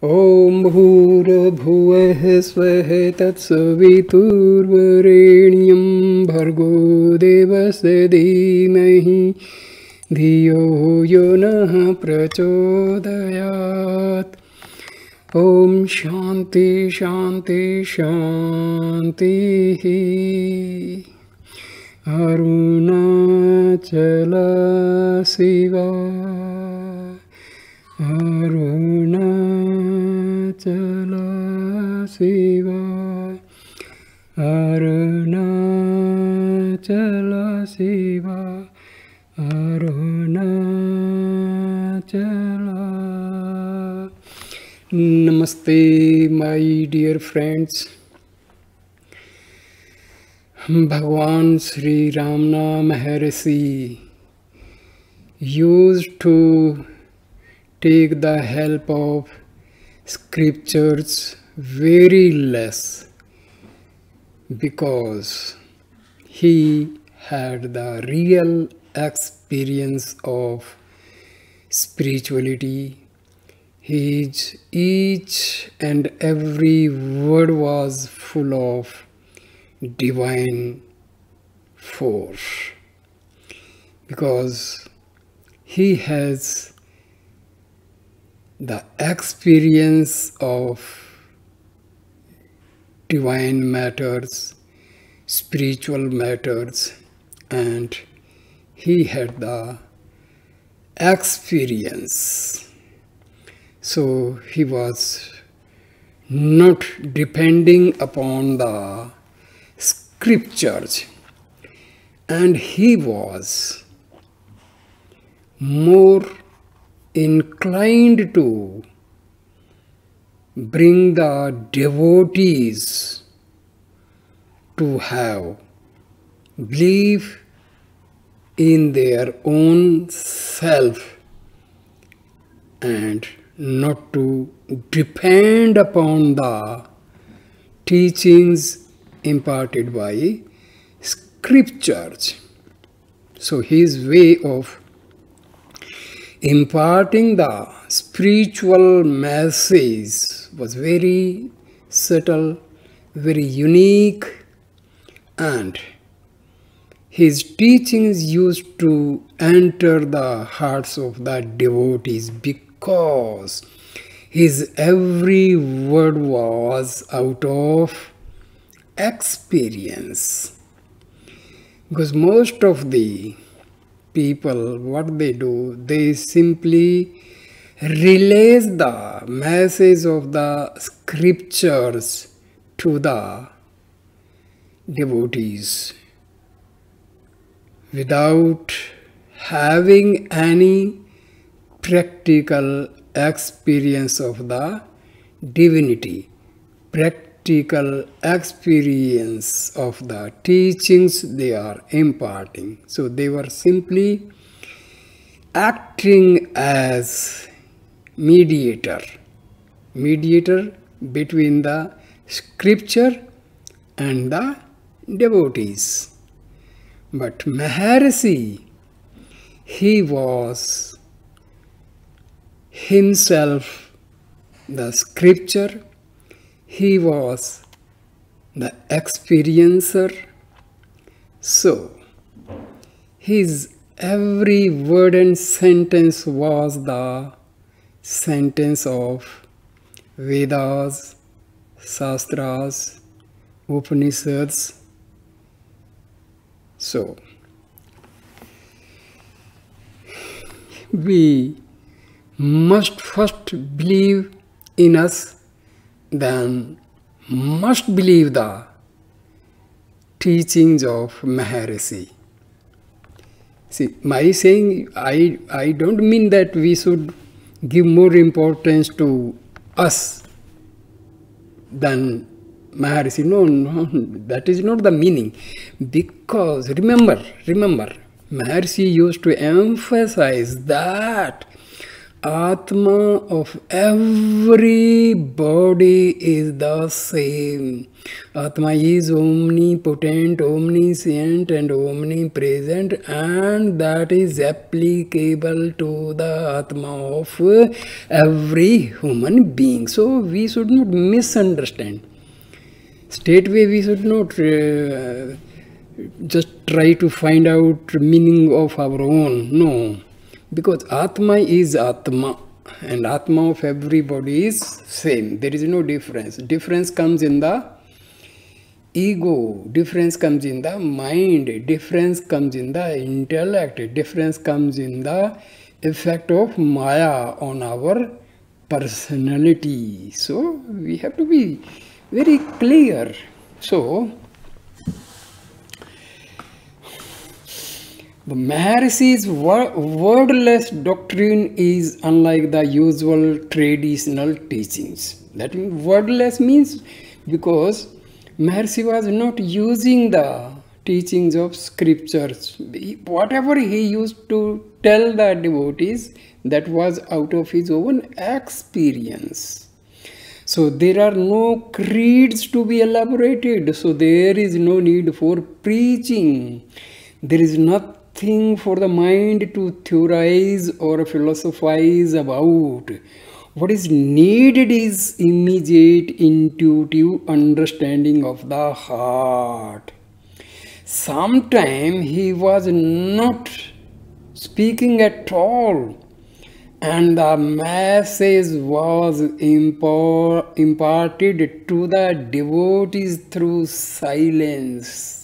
ॐ भूर्भुवः स्वः तत्सवितुर्वरेण्यं भर्गो देवस्य धीमहि धियो यो नः प्रचोदयात्। ॐ शान्ति शान्ति शान्तिः। Arunachal Shiva Arunachal Shiva Arunachal Shiva Arunachal. Namaste, my dear friends. Bhagwan Sri Ramana Mahasrshi used to take the help of scriptures very less because he had the real experience of spirituality. His each and every word was full of divine force because he has the experience of divine matters, spiritual matters, and he had the experience. So he was not depending upon the scriptures, and he was more inclined to bring the devotees to have belief in their own self and not to depend upon the teachings imparted by scriptures. So his way of imparting the spiritual message was very subtle, very unique, and his teachings used to enter the hearts of the devotees because his every word was out of experience. Because most of the people, what they do, they simply relay the message of the scriptures to the devotees without having any practical experience of the divinity, practical experience of the teachings they are imparting. So they were simply acting as mediator between the scripture and the devotees. But Maharshi, he was himself the scripture, he was the experiencer. So his every word and sentence was the sentence of Vedas, Shastras, Upanishads. So we must first believe in us, then must believe the teachings of Maharshi. See, my saying, I don't mean that we should give more importance to us than Maharshi. No, that is not the meaning. Because remember, Maharshi used to emphasize that Atma of everybody is the same. Atma is omnipotent, omniscient and omnipresent, and that is applicable to the Atma of every human being. So we should not misunderstand. Straightway we should not just try to find out meaning of our own. No. Because Atma is Atma and Atma of everybody is same. There is no difference. Difference comes in the ego, difference comes in the mind, difference comes in the intellect, difference comes in the effect of Maya on our personality. So we have to be very clear. So the Maharshi's wordless doctrine is unlike the usual traditional teachings. That means wordless means because Maharshi was not using the teachings of scriptures. Whatever he used to tell the devotees, that was out of his own experience. So there are no creeds to be elaborated. So there is no need for preaching. There is nothing for the mind to theorize or philosophize about. What is needed is immediate intuitive understanding of the heart. Sometimes he was not speaking at all, and the message was imparted to the devotees through silence.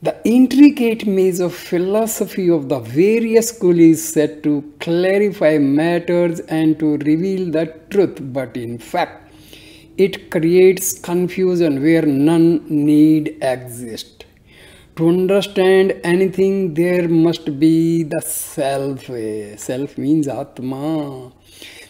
The intricate maze of philosophy of the various schools is set to clarify matters and to reveal the truth, but in fact, it creates confusion where none need exist. To understand anything, there must be the self. Self means Atma.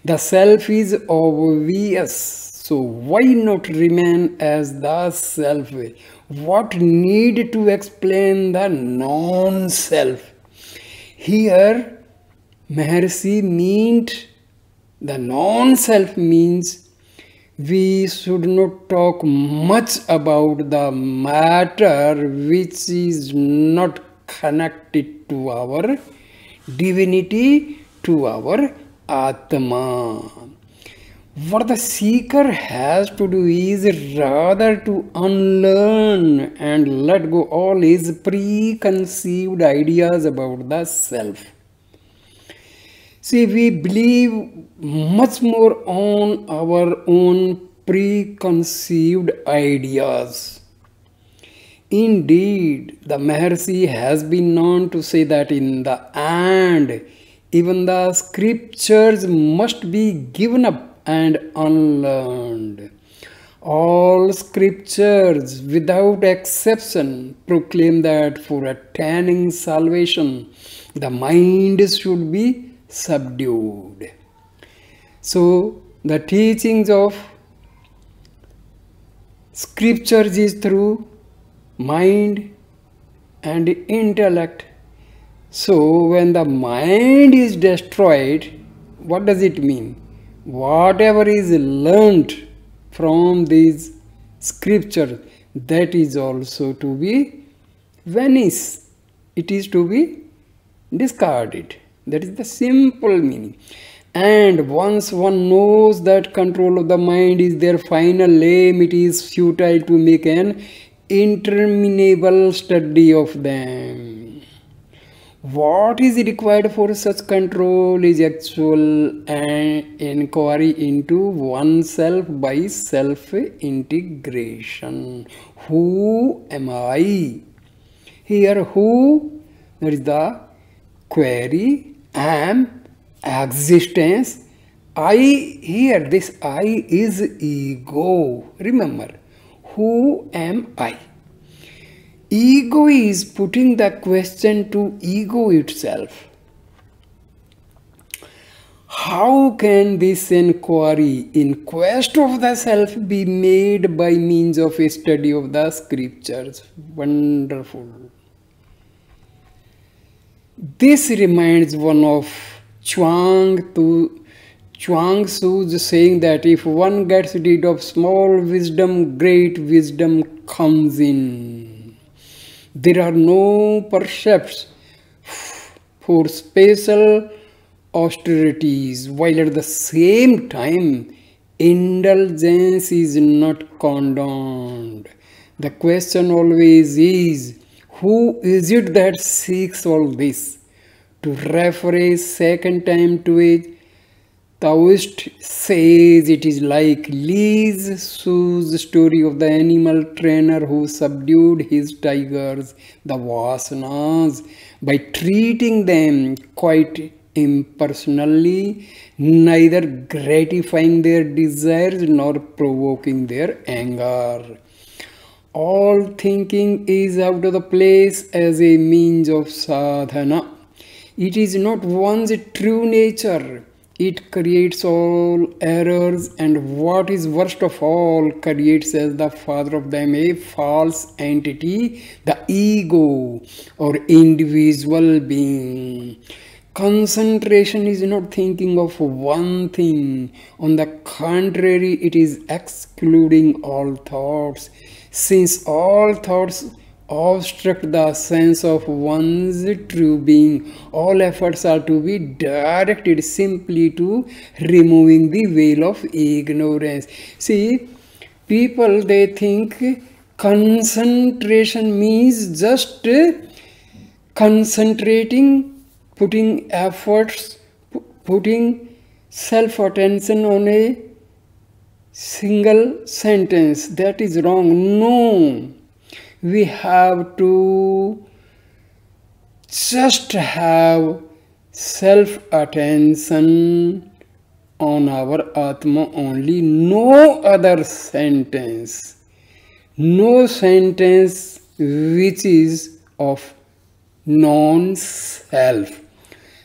The self is obvious, so why not remain as the self? What need to explain the non-self? Here, Maharshi meant the non-self means we should not talk much about the matter which is not connected to our divinity, to our Atma. What the seeker has to do is rather to unlearn and let go all his preconceived ideas about the self. See, we believe much more on our own preconceived ideas. Indeed, the Maharshi has been known to say that in the end, even the scriptures must be given up and unlearned. All scriptures, without exception, proclaim that for attaining salvation, the mind should be subdued. So, the teachings of scriptures is through mind and intellect. So, when the mind is destroyed, what does it mean? Whatever is learnt from these scriptures, that is also to be vanished. It is to be discarded. That is the simple meaning. And once one knows that control of the mind is their final aim, it is futile to make an interminable study of them. What is required for such control is actual inquiry into oneself by self-integration. Who am I? Here, who, that is the query, am, existence. I, here, this I is ego. Remember, who am I? Ego is putting the question to ego itself. How can this inquiry in quest of the self be made by means of a study of the scriptures? Wonderful. This reminds one of Chuang Tzu's saying that if one gets rid of small wisdom, great wisdom comes in. There are no precepts for special austerities, while at the same time, indulgence is not condoned. The question always is, who is it that seeks all this? To refer a second time to a Taoist says it is like Li Su's story of the animal trainer who subdued his tigers, the vasanas, by treating them quite impersonally, neither gratifying their desires nor provoking their anger. All thinking is out of the place as a means of sadhana. It is not one's true nature. It creates all errors, and what is worst of all, creates as the father of them a false entity, the ego or individual being. Concentration is not thinking of one thing. On the contrary, it is excluding all thoughts. Since all thoughts obstruct the sense of one's true being, all efforts are to be directed simply to removing the veil of ignorance. See, people, they think concentration means just concentrating, putting efforts, putting self-attention on a single sentence. That is wrong. No. We have to just have self-attention on our Atma only, no other sentence. No sentence which is of non-self.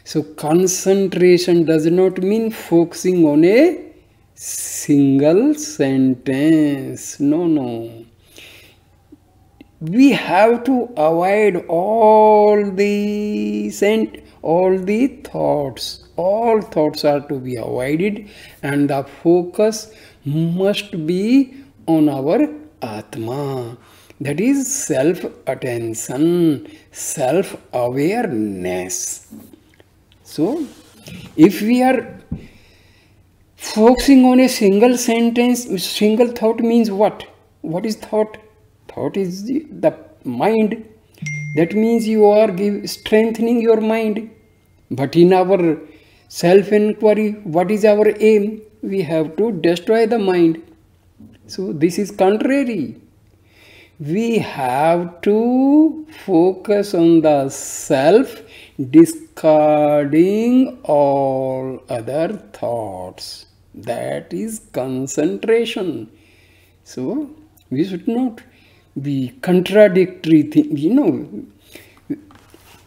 So concentration does not mean focusing on a single sentence. No. We have to avoid all the thoughts. All thoughts are to be avoided, and the focus must be on our Atma. That is self-attention, self-awareness. So, if we are focusing on a single sentence, single thought means what? What is thought? Thought is the mind. That means you are strengthening your mind. But in our self-inquiry, what is our aim? We have to destroy the mind. So this is contrary. We have to focus on the self, discarding all other thoughts. That is concentration. So we should not be contradictory thing.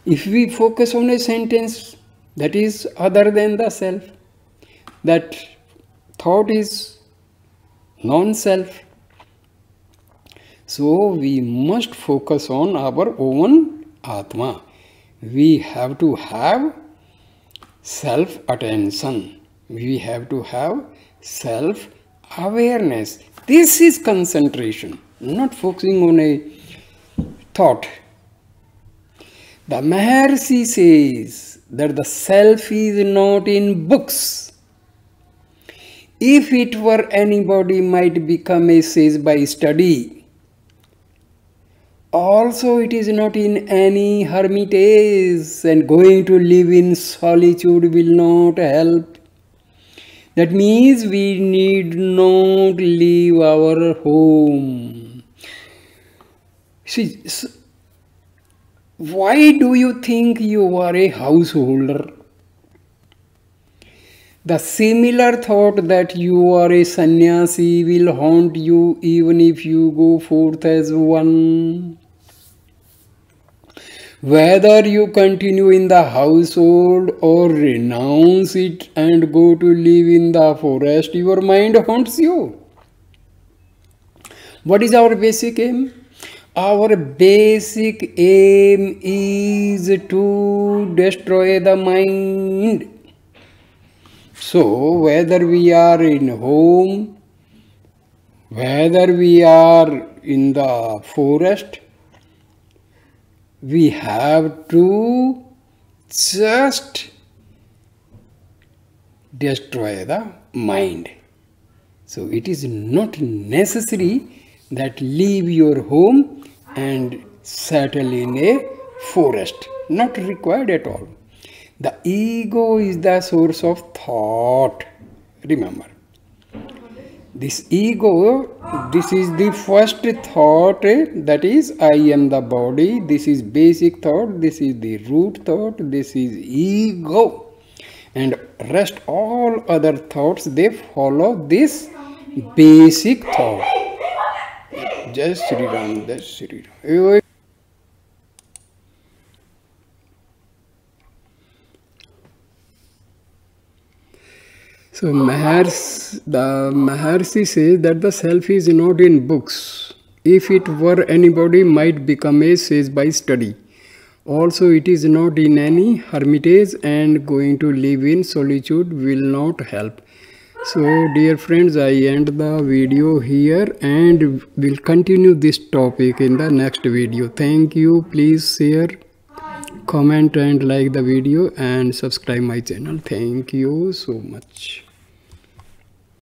If we focus on a sentence that is other than the self, that thought is non-self. So we must focus on our own Atma. We have to have self-attention. We have to have self-awareness. This is concentration, not focusing on a thought. The Maharshi says that the self is not in books. If it were, anybody might become a sage by study. Also, it is not in any hermitage, and going to live in solitude will not help. That means we need not leave our home. See, why do you think you are a householder? The similar thought that you are a sannyasi will haunt you even if you go forth as one. Whether you continue in the household or renounce it and go to live in the forest, your mind haunts you. What is our basic aim? Our basic aim is to destroy the mind. So whether we are in home, whether we are in the forest, we have to just destroy the mind. So it is not necessary that leave your home and settle in a forest. Not required at all. The ego is the source of thought. Remember. This ego, this is the first thought, that is, I am the body. This is basic thought. This is the root thought. This is ego. And rest all other thoughts, they follow this basic thought. Jai Shri Ram, Jai Shri Ram. So the Maharshi says that the self is not in books. If it were, anybody might become a sage by study. Also, it is not in any hermitage, and going to live in solitude will not help. So, dear friends, I end the video here and will continue this topic in the next video. Thank you. Please share, comment and like the video and subscribe my channel. Thank you so much.